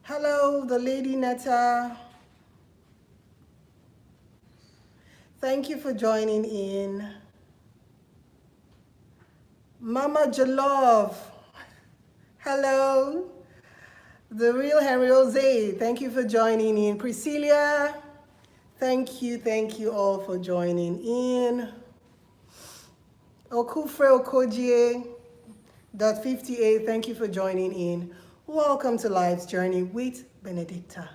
Hello, the lady Netta. Thank you for joining in. Mama Jalov. Hello. The real Henry Jose. Thank you for joining in. Priscilla. Thank you all for joining in. Okufre Okojie. .58. Thank you for joining in. Welcome to Life's Journey with Benedicta.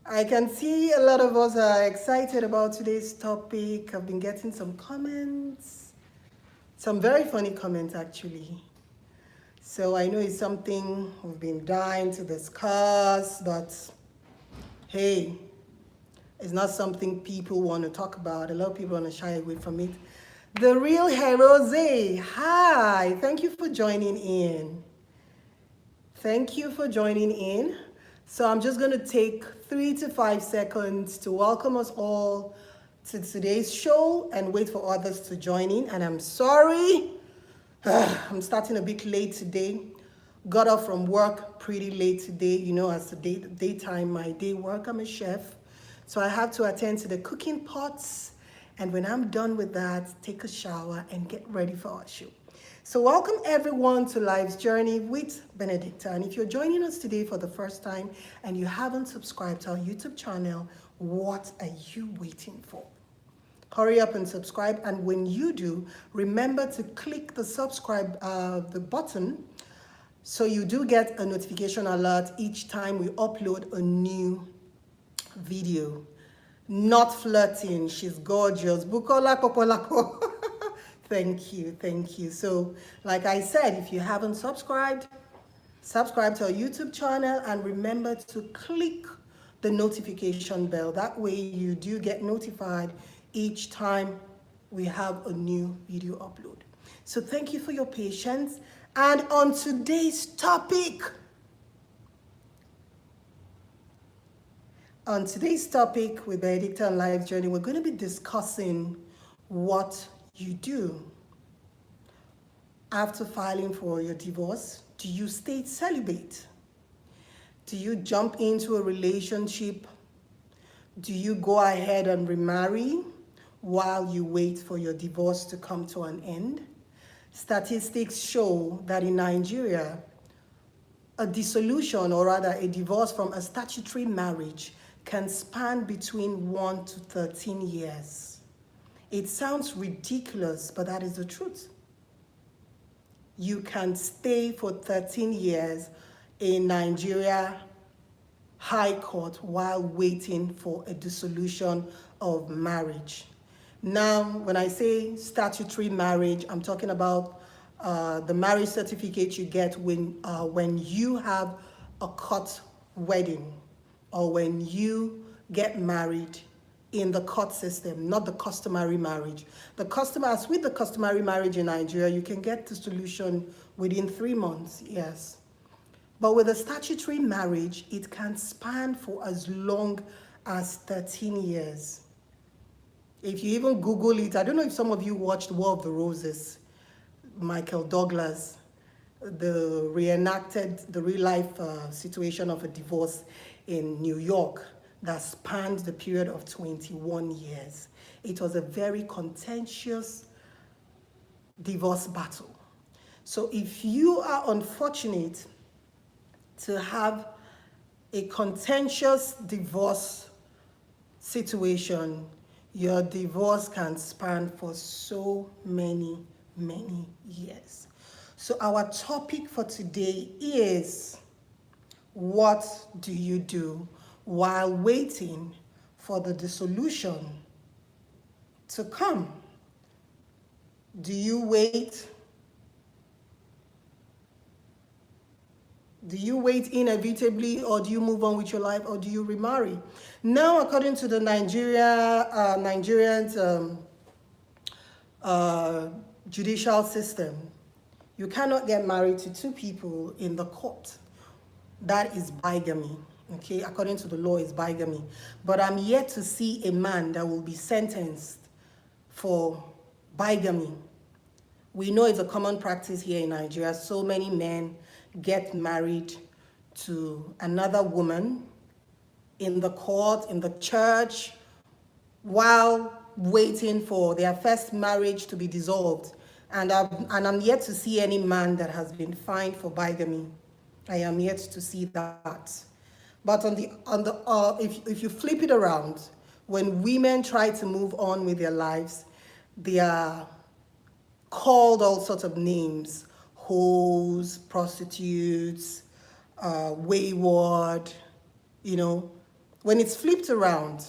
I can see a lot of us are excited about today's topic. I've been getting some comments, some very funny comments actually. So I know it's something we've been dying to discuss, but hey, it's not something people want to talk about. A lot of people want to shy away from it. The real Herose, hi, thank you for joining in. Thank you for joining in. So I'm just going to take 3 to 5 seconds to welcome us all to today's show and wait for others to join in. And I'm sorry, I'm starting a bit late today. Got off from work pretty late today. You know, as the daytime, my day work, I'm a chef. So I have to attend to the cooking pots. And when I'm done with that, take a shower and get ready for our show. So welcome everyone to Life's Journey with Benedicta. And if you're joining us today for the first time and you haven't subscribed to our YouTube channel, what are you waiting for? Hurry up and subscribe. And when you do, remember to click the subscribe the button so you do get a notification alert each time we upload a new video. Not flirting, she's gorgeous. Bukola Popolako. Thank you. So, like I said, if you haven't subscribed, subscribe to our YouTube channel and remember to click the notification bell. That way you do get notified each time we have a new video upload. So thank you for your patience. And on today's topic, with Benedicta and Life's Journey, we're going to be discussing what you do after filing for your divorce. Do you stay celibate? Do you jump into a relationship? Do you go ahead and remarry while you wait for your divorce to come to an end? Statistics show that in Nigeria, a dissolution, or rather a divorce from a statutory marriage, can span between 1 to 13 years. It sounds ridiculous, but that is the truth. You can stay for 13 years in Nigeria High Court while waiting for a dissolution of marriage. Now, when I say statutory marriage, I'm talking about the marriage certificate you get when you have a court wedding or when you get married in the court system, not the customary marriage. With the customary marriage in Nigeria, you can get the solution within 3 months, yes. But with a statutory marriage, it can span for as long as 13 years. If you even Google it, I don't know if some of you watched War of the Roses, Michael Douglas, the real life situation of a divorce in New York that spanned the period of 21 years. It was a very contentious divorce battle. So if you are unfortunate to have a contentious divorce situation, your divorce can span for so many years. So our topic for today is, what do you do while waiting for the dissolution to come? Do you wait? Do you wait inevitably, or do you move on with your life, or do you remarry? Now, according to the Nigerian judicial system, you cannot get married to 2 people in the court. That is bigamy. Okay, according to the law, is bigamy. But I'm yet to see a man that will be sentenced for bigamy We know it's a common practice here in Nigeria. So many men get married to another woman in the court, in the church, while waiting for their first marriage to be dissolved. And I'm yet to see any man that has been fined for bigamy. I am yet to see that. But if you flip it around, when women try to move on with their lives, they are called all sorts of names: hoes, prostitutes, wayward. You know, when it's flipped around,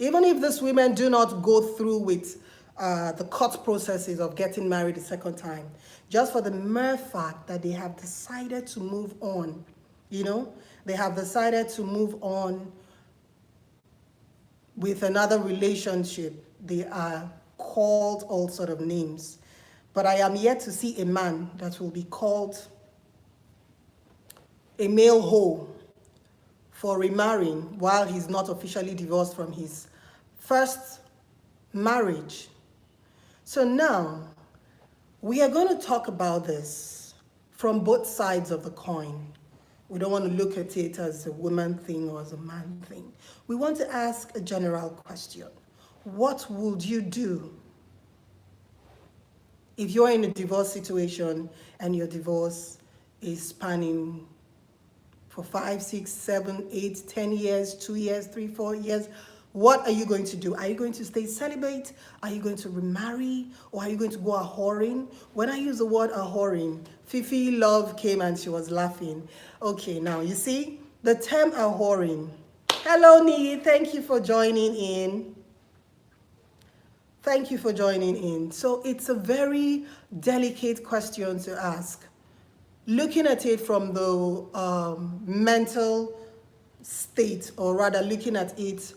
even if these women do not go through with the court processes of getting married a second time, just for the mere fact that they have decided to move on, they have decided to move on with another relationship, they are called all sort of names. But I am yet to see a man that will be called a male hoe for remarrying while he's not officially divorced from his first marriage. So now, we are going to talk about this from both sides of the coin. We don't want to look at it as a woman thing or as a man thing. We want to ask a general question. What would you do if you're in a divorce situation and your divorce is spanning for 5, 6, 7, 8, 10 years, 2 years, 3, 4 years? What are you going to do? Are you going to stay celibate? Are you going to remarry? Or are you going to go a-whoring? When I use the word a-whoring, Fifi Love came and she was laughing. Okay, now you see, the term a-whoring. Hello, Nii, thank you for joining in. Thank you for joining in. So it's a very delicate question to ask. Looking at it from the mental state, or rather looking at it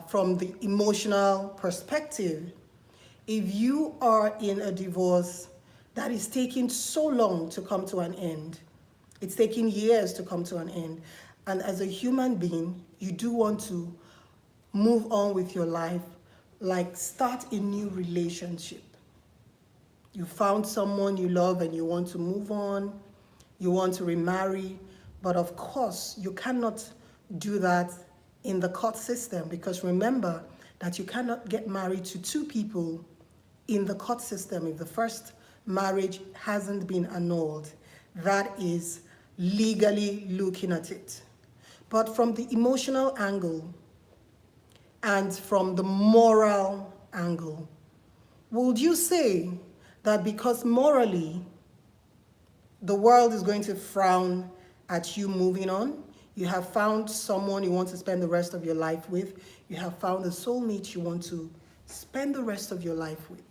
from the emotional perspective, if you are in a divorce that is taking so long to come to an end, it's taking years to come to an end, and as a human being, you do want to move on with your life, like start a new relationship. You found someone you love and you want to move on, you want to remarry, but of course, you cannot do that in the court system, because remember that you cannot get married to two people in the court system if the first marriage hasn't been annulled. That is legally looking at it. But from the emotional angle and from the moral angle, would you say that because morally the world is going to frown at you moving on, you have found someone you want to spend the rest of your life with, you have found a soulmate you want to spend the rest of your life with,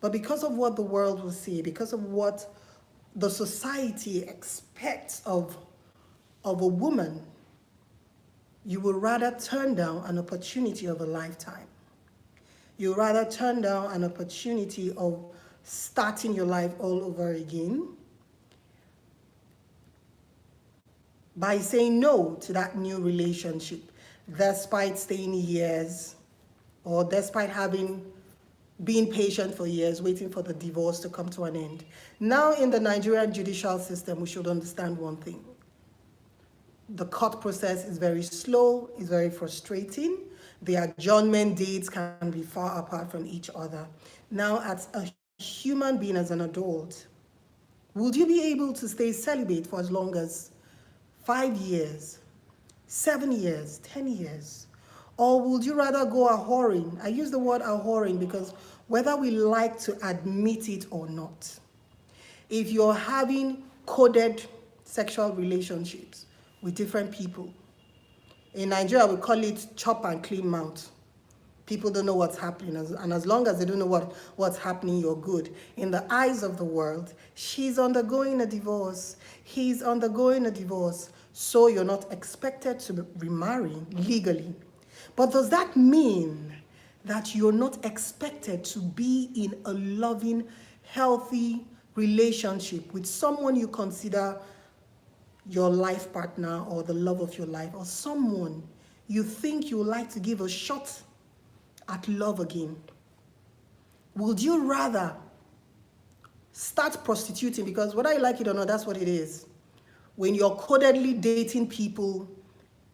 but because of what the world will see, because of what the society expects of a woman, you will rather turn down an opportunity of a lifetime. You rather turn down an opportunity of starting your life all over again by saying no to that new relationship, despite staying years or despite being patient for years, waiting for the divorce to come to an end. Now, in the Nigerian judicial system, we should understand one thing. The court process is very slow, it's very frustrating. The adjournment dates can be far apart from each other. Now, as a human being, as an adult, would you be able to stay celibate for as long as 5 years, 7 years, 10 years? Or would you rather go a-whoring? I use the word a-whoring because whether we like to admit it or not, if you're having coded sexual relationships with different people, in Nigeria we call it chop and clean mouth. People don't know what's happening, and as long as they don't know what's happening, you're good. In the eyes of the world, she's undergoing a divorce, he's undergoing a divorce, so you're not expected to remarry legally. But does that mean that you're not expected to be in a loving, healthy relationship with someone you consider your life partner or the love of your life, or someone you think you would like to give a shot at love again? Would you rather start prostituting, because whether you like it or not, that's what it is. When you're codedly dating people,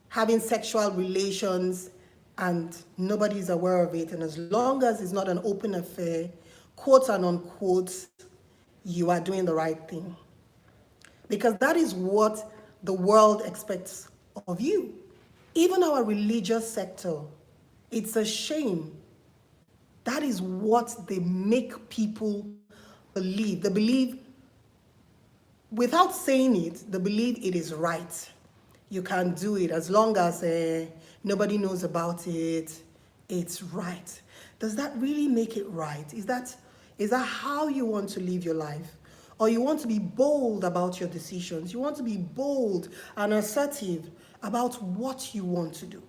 having sexual relations, and nobody's aware of it, and as long as it's not an open affair, quote and unquote, you are doing the right thing. Because that is what the world expects of you. Even our religious sector, it's a shame. That is what they make people believe. They believe, without saying it, they believe it is right. You can do it as long as nobody knows about it. It's right. Does that really make it right? Is that how you want to live your life? Or you want to be bold about your decisions? You want to be bold and assertive about what you want to do?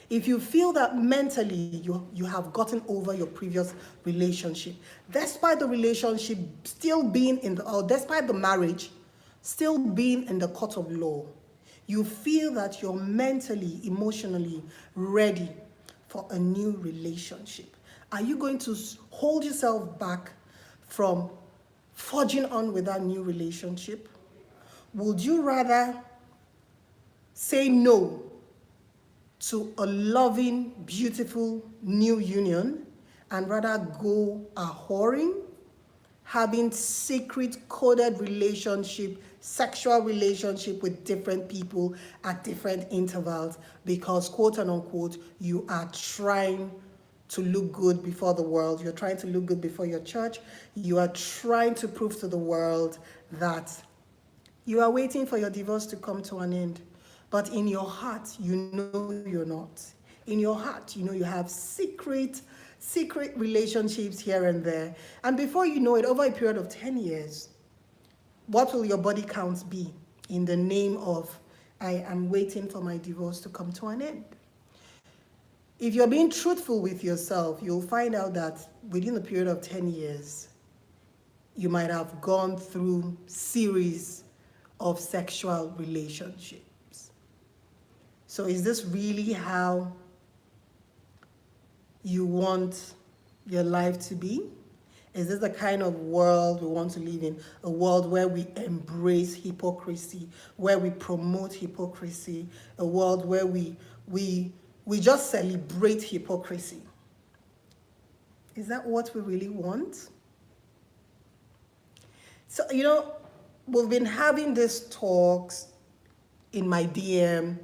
If you feel that mentally you have gotten over your previous relationship, despite the relationship still being or despite the marriage still being in the court of law, you feel that you're mentally, emotionally ready for a new relationship, are you going to hold yourself back from forging on with that new relationship? Would you rather say no to a loving, beautiful new union and rather go a whoring, having secret coded relationship, sexual relationship with different people at different intervals because, quote and unquote, you are trying to look good before the world, you're trying to look good before your church, you are trying to prove to the world that you are waiting for your divorce to come to an end. But in your heart, you know you're not. In your heart, you know you have secret relationships here and there. And before you know it, over a period of 10 years, what will your body counts be in the name of, I am waiting for my divorce to come to an end? If you're being truthful with yourself, you'll find out that within a period of 10 years, you might have gone through series of sexual relationships. So is this really how you want your life to be? Is this the kind of world we want to live in? A world where we embrace hypocrisy, where we promote hypocrisy, a world where we just celebrate hypocrisy? Is that what we really want? So, we've been having these talks in my DM.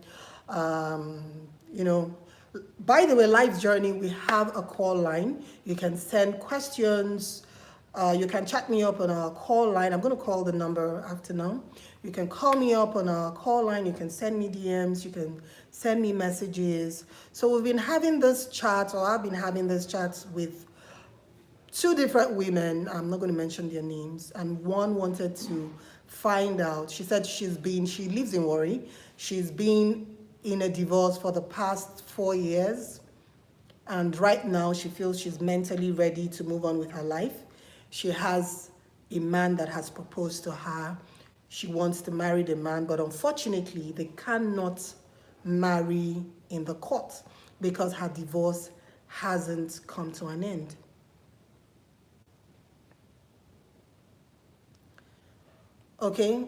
By the way, Life Journey, we have a call line. You can send questions. You can chat me up on our call line. I'm going to call the number after now. You can call me up on our call line. You can send me DMs. You can send me messages. So we've been having this chat, or I've been having this chat with two different women. I'm not going to mention their names. And one wanted to find out. She said she lives in Warri. She's been in a divorce for the past 4 years. And right now she feels she's mentally ready to move on with her life. She has a man that has proposed to her. She wants to marry the man, but unfortunately they cannot marry in the court because her divorce hasn't come to an end. Okay,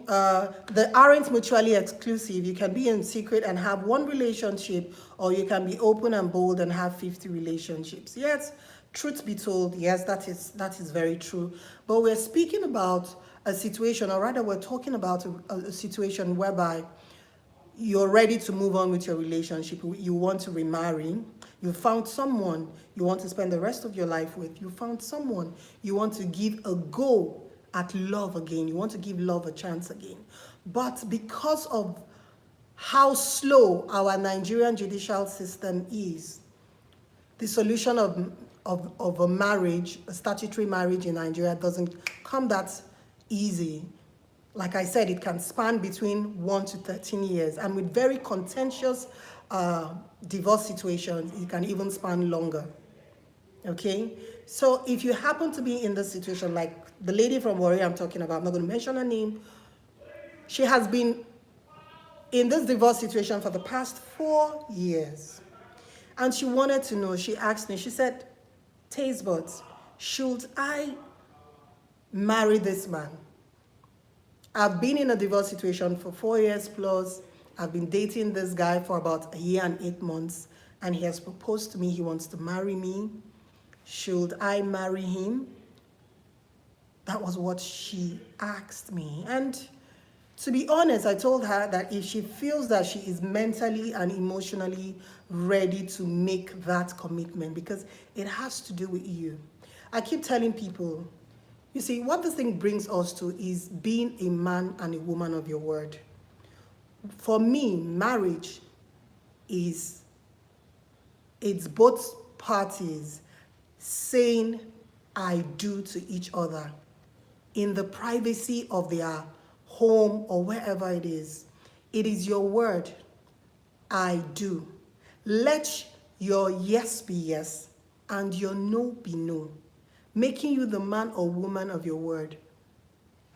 they aren't mutually exclusive. You can be in secret and have one relationship, or you can be open and bold and have 50 relationships. Yes, truth be told, yes, that is very true. But we're speaking about a situation, or rather we're talking about a situation whereby you're ready to move on with your relationship. You want to remarry. You found someone you want to spend the rest of your life with. You found someone you want to give a go at love again. You want to give love a chance again. But because of how slow our Nigerian judicial system is, the solution of a marriage, a statutory marriage in Nigeria, doesn't come that easy. Like I said, it can span between 1 to 13 years. And with very contentious divorce situations, it can even span longer. Okay? So if you happen to be in this situation, like the lady from Warri I'm talking about, I'm not going to mention her name, she has been in this divorce situation for the past 4 years. And she wanted to know, she asked me, she said, Tastebudz, should I marry this man. I've been in a divorce situation for 4 years plus. I've been dating this guy for about a year and 8 months, and he has proposed to me. He wants to marry me. Should I marry him? That was what she asked me. And to be honest, I told her that if she feels that she is mentally and emotionally ready to make that commitment, because it has to do with you. I keep telling people, you see, what this thing brings us to is being a man and a woman of your word. For me, marriage it's both parties saying I do to each other in the privacy of their home or wherever it is. It is your word, I do. Let your yes be yes and your no be no, making you the man or woman of your word.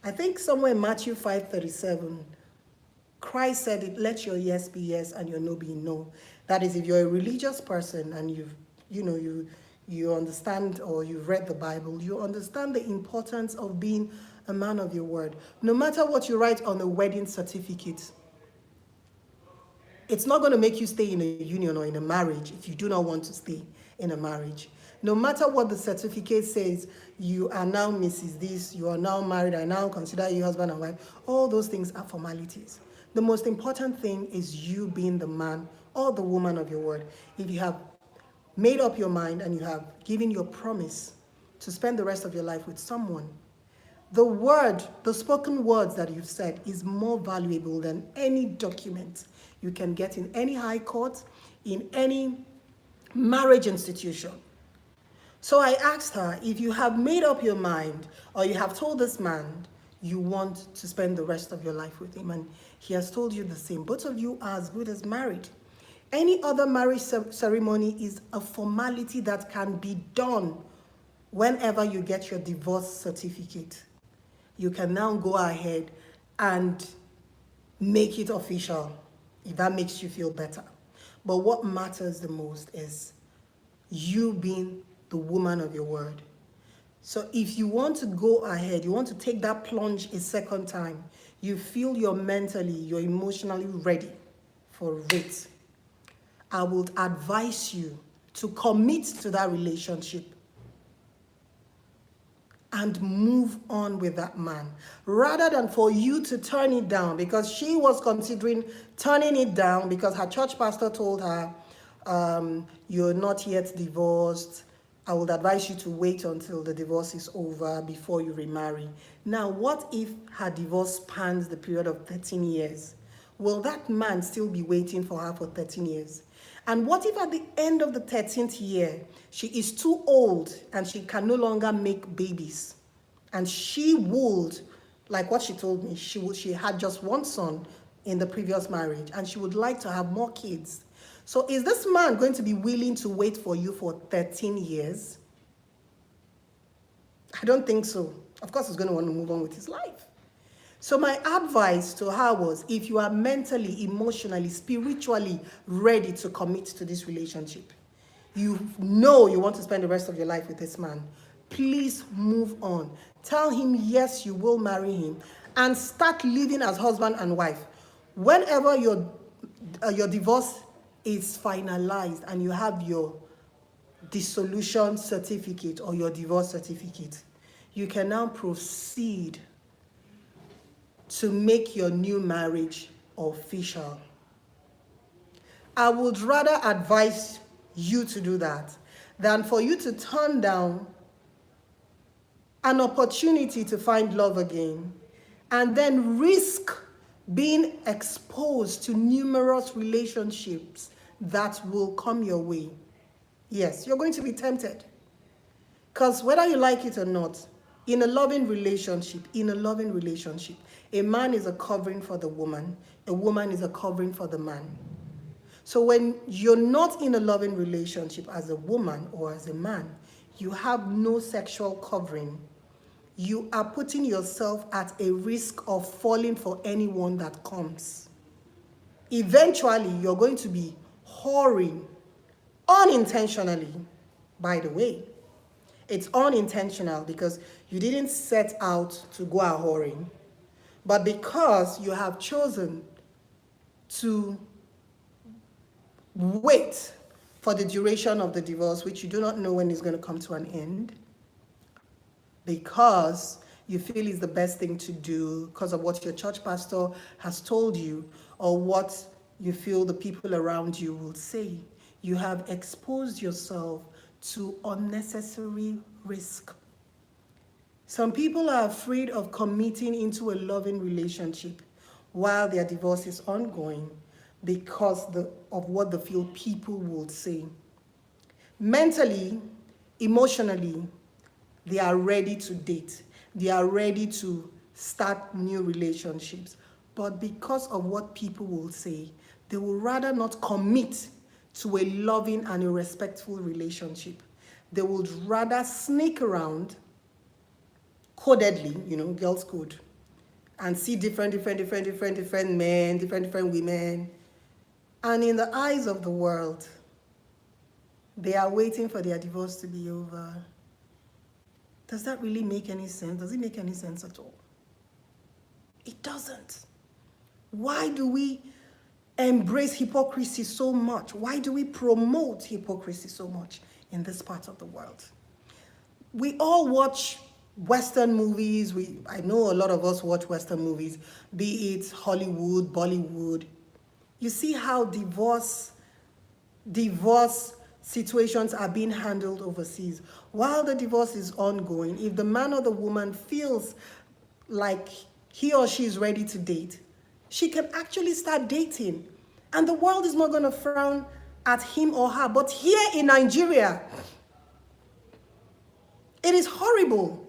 I think somewhere in Matthew 5:37, Christ said it, let your yes be yes and your no be no. That is, if you're a religious person and you understand, or you've read the Bible, you understand the importance of being a man of your word. No matter what you write on a wedding certificate, it's not going to make you stay in a union or in a marriage if you do not want to stay in a marriage. No matter what the certificate says, you are now Mrs. This, you are now married, I now consider you husband and wife. All those things are formalities. The most important thing is you being the man or the woman of your word. If you have made up your mind and you have given your promise to spend the rest of your life with someone, the word, the spoken words that you've said is more valuable than any document you can get in any high court, in any marriage institution. So I asked her, if you have made up your mind or you have told this man you want to spend the rest of your life with him and he has told you the same, both of you are as good as married. Any other marriage ceremony is a formality that can be done whenever you get your divorce certificate. You can now go ahead and make it official if that makes you feel better. But what matters the most is you being the woman of your word. So if you want to go ahead, you want to take that plunge a second time, you feel you're mentally, you're emotionally ready for it, I would advise you to commit to that relationship and move on with that man, rather than for you to turn it down, because she was considering turning it down because her church pastor told her, you're not yet divorced. I would advise you to wait until the divorce is over before you remarry. Now, what if her divorce spans the period of 13 years? Will that man still be waiting for her for 13 years? And what if at the end of the 13th year, she is too old and she can no longer make babies? And she would, like what she told me, she had just one son in the previous marriage and she would like to have more kids. So is this man going to be willing to wait for you for 13 years? I don't think so. Of course, he's going to want to move on with his life. So my advice to her was, if you are mentally, emotionally, spiritually ready to commit to this relationship, you know you want to spend the rest of your life with this man, please move on. Tell him, yes, you will marry him, and start living as husband and wife. Whenever your divorce is finalized and you have your dissolution certificate or your divorce certificate, you can now proceed to make your new marriage official. I would rather advise you to do that than for you to turn down an opportunity to find love again and then risk being exposed to numerous relationships that will come your way. Yes, you're going to be tempted. Because whether you like it or not, in a loving relationship, a man is a covering for the woman, a woman is a covering for the man. So when you're not in a loving relationship as a woman or as a man, you have no sexual covering. You are putting yourself at a risk of falling for anyone that comes. Eventually, you're going to be whoring unintentionally, by the way. It's unintentional because You didn't set out to go a whoring, but because you have chosen to wait for the duration of the divorce, which you do not know when it's going to come to an end, because you feel is the best thing to do because of what your church pastor has told you or what you feel the people around you will say. You have exposed yourself to unnecessary risk. Some people are afraid of committing into a loving relationship while their divorce is ongoing because of what they feel people will say. Mentally, emotionally, they are ready to date. They are ready to start new relationships. But because of what people will say, they will rather not commit to a loving and a respectful relationship. They would rather sneak around codedly, girls code, and see different men, different women. And in the eyes of the world, they are waiting for their divorce to be over. Does that really make any sense? Does it make any sense at all? It doesn't. Why do we embrace hypocrisy so much? Why do we promote hypocrisy so much in this part of the world? We all watch Western movies. I know a lot of us watch Western movies, be it Hollywood, Bollywood. You see how divorce situations are being handled overseas. While the divorce is ongoing, if the man or the woman feels like he or she is ready to date, she can actually start dating. And the world is not going to frown at him or her. But here in Nigeria, it is horrible,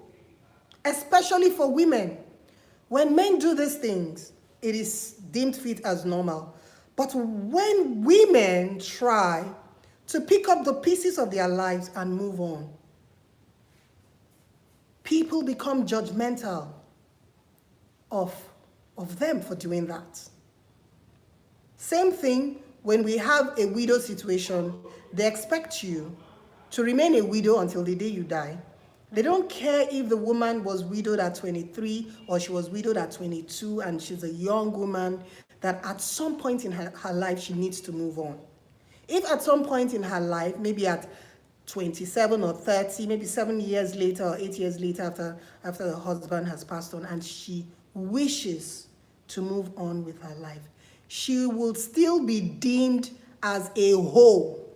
especially for women. When men do these things, it is deemed fit as normal. But when women try to pick up the pieces of their lives and move on, people become judgmental of them for doing that. Same thing when we have a widow situation. They expect you to remain a widow until the day you die. They don't care if the woman was widowed at 23 or she was widowed at 22 and she's a young woman, that at some point in her life she needs to move on. If at some point in her life, maybe at 27 or 30, maybe 7 years later or 8 years later after the husband has passed on, and she wishes to move on with her life, she will still be deemed as a whole.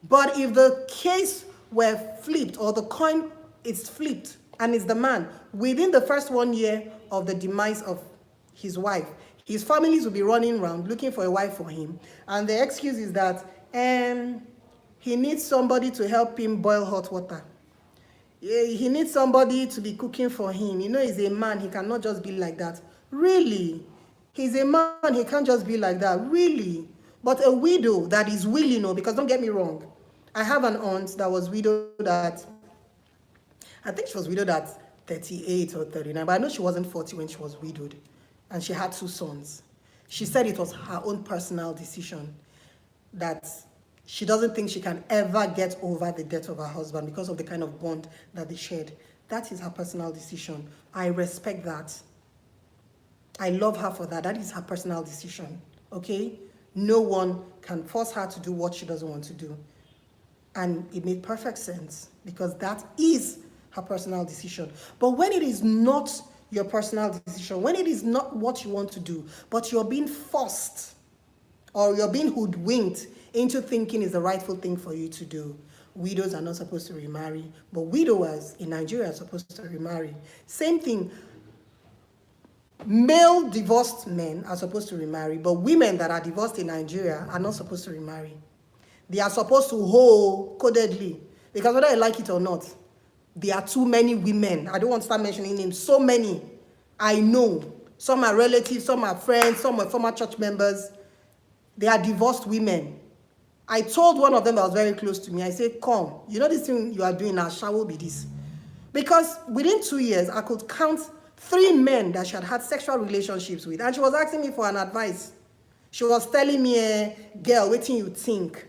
But if the case were flipped, or the coin is flipped and it's the man, within the first 1 year of the demise of his wife, his families will be running around looking for a wife for him. And the excuse is that he needs somebody to help him boil hot water. He needs somebody to be cooking for him. He's a man. He cannot just be like that. Really? He's a man. He can't just be like that. Really? But a widow that is willing, because don't get me wrong. I have an aunt that was widowed at, I think she was widowed at 38 or 39, but I know she wasn't 40 when she was widowed. And she had 2 sons. She said it was her own personal decision, that she doesn't think she can ever get over the death of her husband because of the kind of bond that they shared. That is her personal decision. I respect that. I love her for that. That is her personal decision, okay? No one can force her to do what she doesn't want to do. And it made perfect sense because that is her personal decision. But when it is not your personal decision, when it is not what you want to do, but you're being forced or you're being hoodwinked into thinking is the rightful thing for you to do, widows are not supposed to remarry, but widowers in Nigeria are supposed to remarry. Same thing, male divorced men are supposed to remarry, but women that are divorced in Nigeria are not supposed to remarry. They are supposed to hold codedly, because whether I like it or not, there are too many women. I don't want to start mentioning names. So many. I know. Some are relatives, some are friends, some are former church members. They are divorced women. I told one of them that was very close to me, I said, come, this thing you are doing now, shall be this. Because within 2 years, I could count 3 men that she had had sexual relationships with. And she was asking me for an advice. She was telling me, girl, what do you think?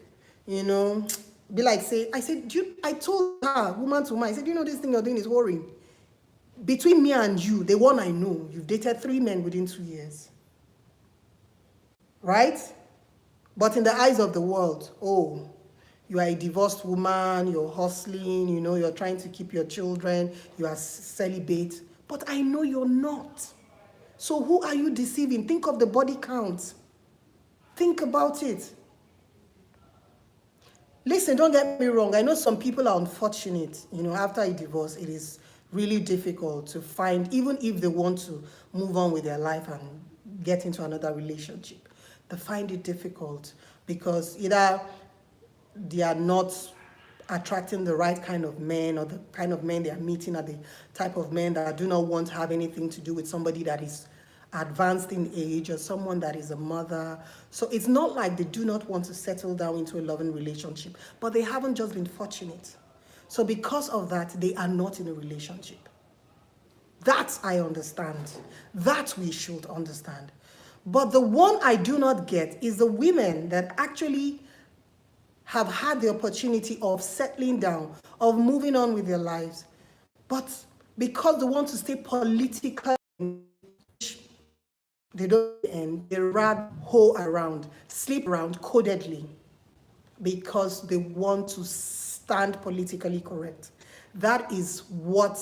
Be like, I said, I told her, woman to woman, I said, this thing you're doing is worrying. Between me and you, the one I know, you've dated 3 men within 2 years. Right? But in the eyes of the world, oh, you are a divorced woman, you're hustling, you're trying to keep your children, you are celibate. But I know you're not. So who are you deceiving? Think of the body count. Think about it. Listen, don't get me wrong. I know some people are unfortunate. After a divorce, it is really difficult to find, even if they want to move on with their life and get into another relationship. They find it difficult because either they are not attracting the right kind of men, or the kind of men they are meeting are the type of men that do not want to have anything to do with somebody that is advanced in age or someone that is a mother. So it's not like they do not want to settle down into a loving relationship, but they haven't just been fortunate. So because of that, they are not in a relationship. That I understand. That we should understand. But the one I do not get is the women that actually have had the opportunity of settling down, of moving on with their lives. But because they want to stay political, they don't end. They rather hoe around, sleep around codedly because they want to stand politically correct. That is what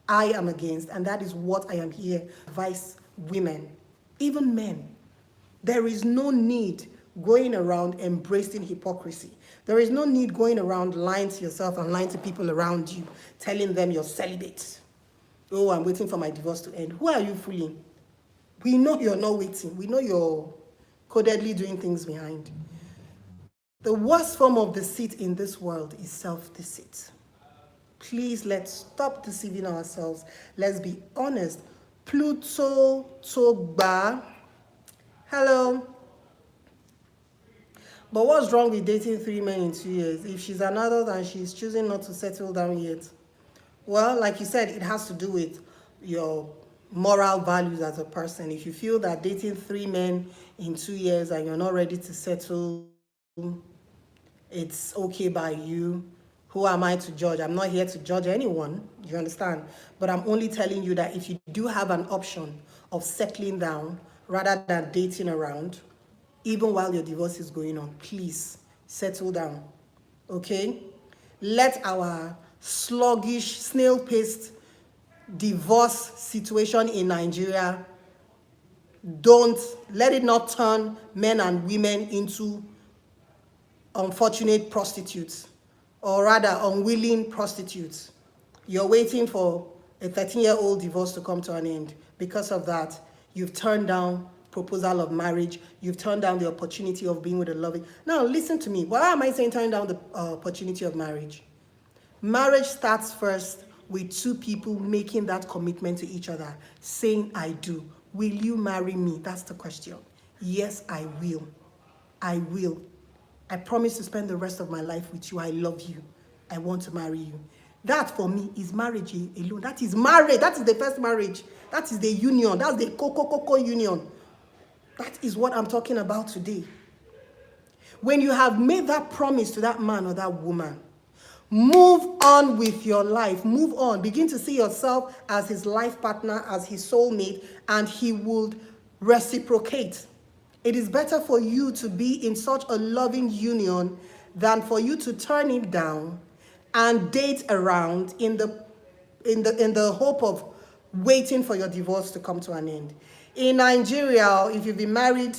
I am against, and that is what I am here to advise women, even men. There is no need going around embracing hypocrisy. There is no need going around lying to yourself and lying to people around you, telling them you're celibate. Oh, I'm waiting for my divorce to end. Who are you fooling? We know you're not waiting. We know you're codedly doing things behind. The worst form of deceit in this world is self-deceit. Please, let's stop deceiving ourselves. Let's be honest. Pluto Togba. Hello. But what's wrong with dating 3 men in 2 years? If she's an adult and she's choosing not to settle down yet. Well, like you said, it has to do with your moral values as a person. If you feel that dating 3 men in 2 years and you're not ready to settle, it's okay by you. Who am I to judge? I'm not here to judge anyone, you understand? But I'm only telling you that if you do have an option of settling down rather than dating around, even while your divorce is going on, please settle down, okay? Let our sluggish, snail-paced divorce situation in Nigeria, don't let it not turn men and women into unfortunate prostitutes, or rather unwilling prostitutes. You're waiting for a 13-year-old divorce to come to an end. Because of that, you've turned down proposal of marriage. You've turned down the opportunity of being with a loving. Now, listen to me. Why am I saying turn down the opportunity of marriage? Marriage starts first with 2 people making that commitment to each other, saying, I do. Will you marry me? That's the question. Yes, I will. I will. I promise to spend the rest of my life with you. I love you. I want to marry you. That for me is marriage alone. That is marriage. That is the first marriage. That is the union. That's the coco union. That is what I'm talking about today. When you have made that promise to that man or that woman, move on with your life. Move on. Begin to see yourself as his life partner, as his soulmate, and he would reciprocate. It is better for you to be in such a loving union than for you to turn it down and date around in the hope of waiting for your divorce to come to an end. In Nigeria, if you've been married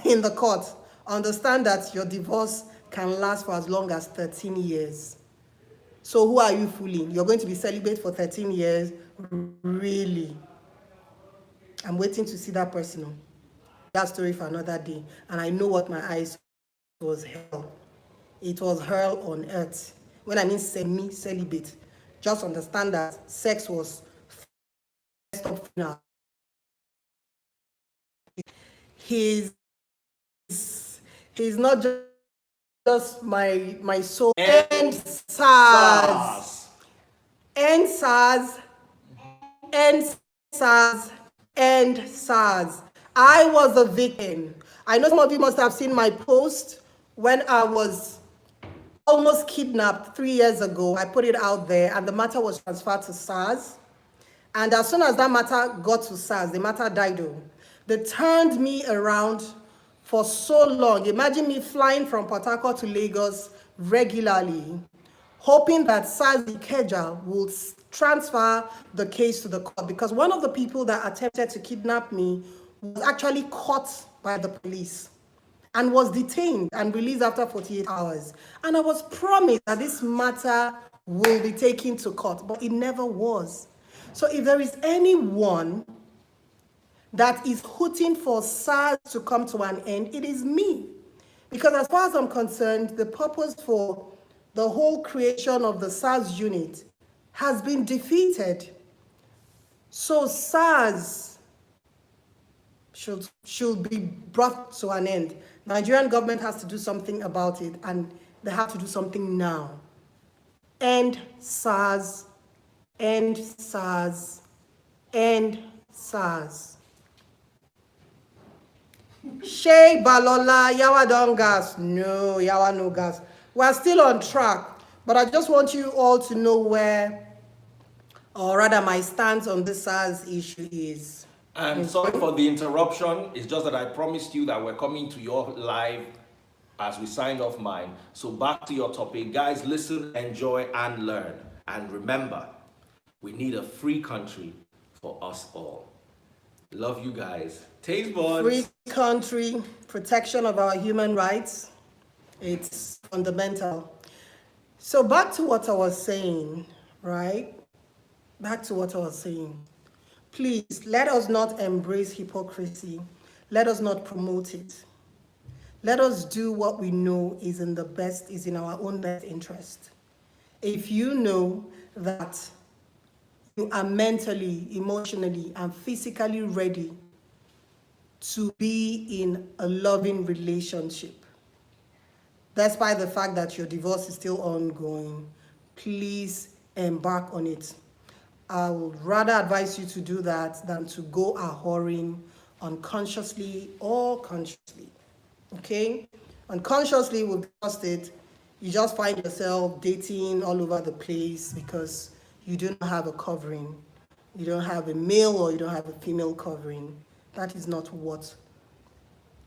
in the court, understand that your divorce can last for as long as 13 years. So who are you fooling? You're going to be celibate for 13 years? Really? I'm waiting to see that person. That story for another day. And I know what my eyes was hell. It was hell on earth. When I mean semi-celibate, just understand that sex was first up now. He's not just my soul. End SARS. End SARS. End SARS. End SARS. I was a victim. I know some of you must have seen my post when I was almost kidnapped 3 years ago. I put it out there and the matter was transferred to SARS. And as soon as that matter got to SARS, the matter died. They turned me around for so long. Imagine me flying from Port Harcourt to Lagos regularly, hoping that SARS Ikeja would transfer the case to the court, because one of the people that attempted to kidnap me was actually caught by the police and was detained and released after 48 hours. And I was promised that this matter will be taken to court, but it never was. So if there is anyone that is hooting for SARS to come to an end, it is me. Because as far as I'm concerned, the purpose for the whole creation of the SARS unit has been defeated. So SARS should be brought to an end. Nigerian government has to do something about it, and they have to do something now. End SARS, end SARS, end SARS. Shey Balola, Yawa don gas. No, Yawa no gas. We're still on track, but I just want you all to know where, or rather my stance on this SARS issue is. And sorry for the interruption. It's just that I promised you that we're coming to your live as we signed off mine. So back to your topic. Guys, listen, enjoy, and learn. And remember, we need a free country for us all. Love you guys. Tastebudz. Free country, protection of our human rights. It's fundamental. So back to what I was saying, right? Back to what I was saying. Please, let us not embrace hypocrisy. Let us not promote it. Let us do what we know is in our own best interest. If you know that you are mentally, emotionally, and physically ready to be in a loving relationship, despite the fact that your divorce is still ongoing, please embark on it. I would rather advise you to do that than to go a-whoring unconsciously or consciously. Okay? Unconsciously, we've discussed it. You just find yourself dating all over the place because you do not have a covering. You don't have a male or you don't have a female covering. That is not what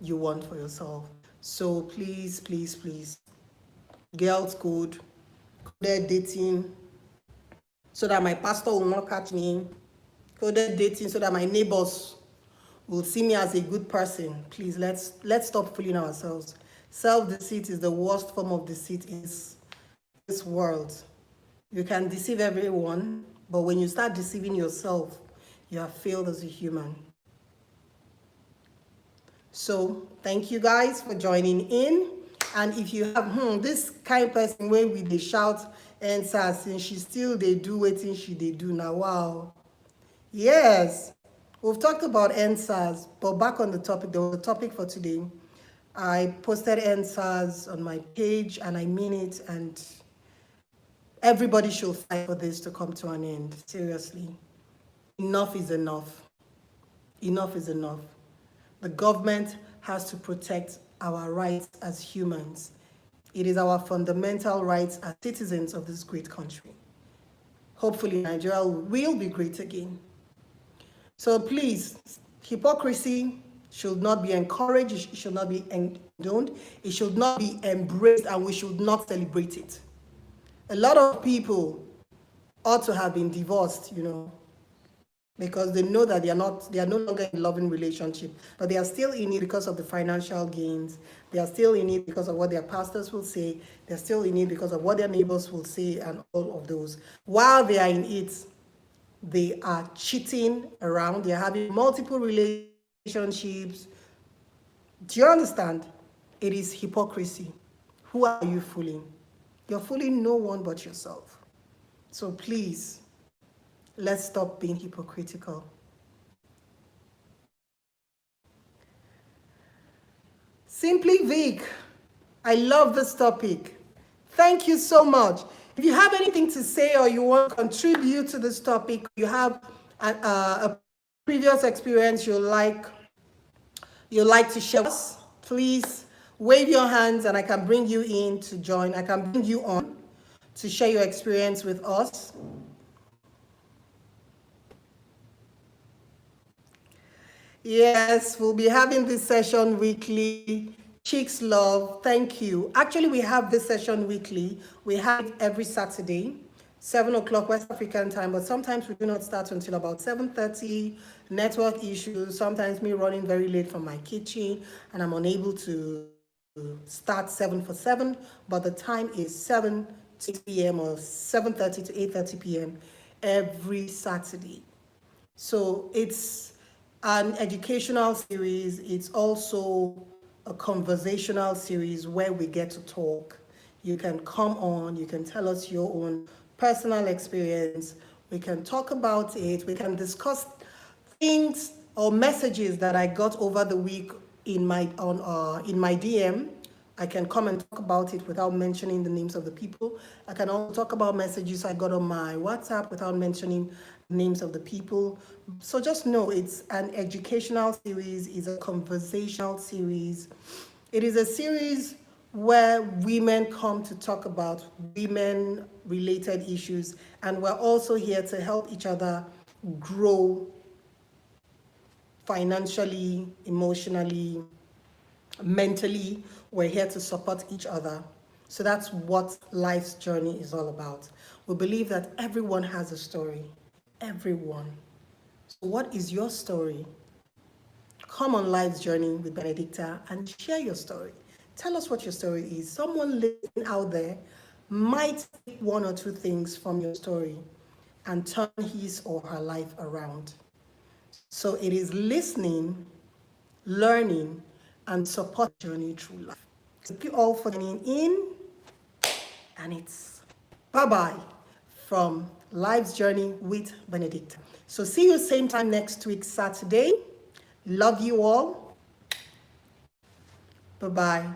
you want for yourself. So please, please, please, girls code, coded dating, so that my pastor will not catch me, coded dating, so that my neighbors will see me as a good person. Please, let's stop fooling ourselves. Self-deceit is the worst form of deceit in this world. You can deceive everyone, but when you start deceiving yourself, you have failed as a human. So thank you guys for joining in. And if you have this kind of person where we they shout and since she still they do waiting she they do now, wow. Yes, we've talked about NSAS, but back on the topic, there was a topic for today. I posted NSAS on my page and I mean it, and everybody should fight for this to come to an end. Seriously. Enough is enough. Enough is enough. The government has to protect our rights as humans. It is our fundamental rights as citizens of this great country. Hopefully, Nigeria will be great again. So please, hypocrisy should not be encouraged, it should not be condoned, it should not be embraced, and we should not celebrate it. A lot of people ought to have been divorced, because they know that they are no longer in a loving relationship, but they are still in it because of the financial gains. They are still in it because of what their pastors will say. They're still in it because of what their neighbors will say, and all of those. While they are in it, they are cheating around. They're having multiple relationships. Do you understand? It is hypocrisy. Who are you fooling? You're fooling no one but yourself. So please, let's stop being hypocritical. Simply Vic, I love this topic. Thank you so much. If you have anything to say or you want to contribute to this topic, you have a previous experience you'd like to share with us, please wave your hands and I can bring you in to join. I can bring you on to share your experience with us. Yes, we'll be having this session weekly. Chicks love, thank you. Actually, we have this session weekly. We have it every Saturday, 7 o'clock West African time, but sometimes we do not start until about 7:30. Network issues, sometimes me running very late from my kitchen, and I'm unable to start 7 for 7, but the time is 7 to 8 p.m. or 7:30 to 8:30 p.m. every Saturday. So it's an educational series. It's also a conversational series where we get to talk. You can come on, you can tell us your own personal experience. We can talk about it. We can discuss things or messages that I got over the week in my DM. I can come and talk about it without mentioning the names of the people. I can also talk about messages I got on my WhatsApp without mentioning the names of the people. So just know it's an educational series, it's a conversational series. It is a series where women come to talk about women related issues, and we're also here to help each other grow financially, emotionally, mentally. We're here to support each other. So that's what life's journey is all about. We believe that everyone has a story. Everyone. So what is your story? Come on Life's Journey with Benedicta and share your story. Tell us what your story is. Someone listening out there might take one or two things from your story and turn his or her life around. So it is listening, learning, and support journey through life. Thank you all for tuning in, and it's bye-bye from Life's Journey with Benedicta. So see you same time next week, Saturday. Love you all. Bye-bye.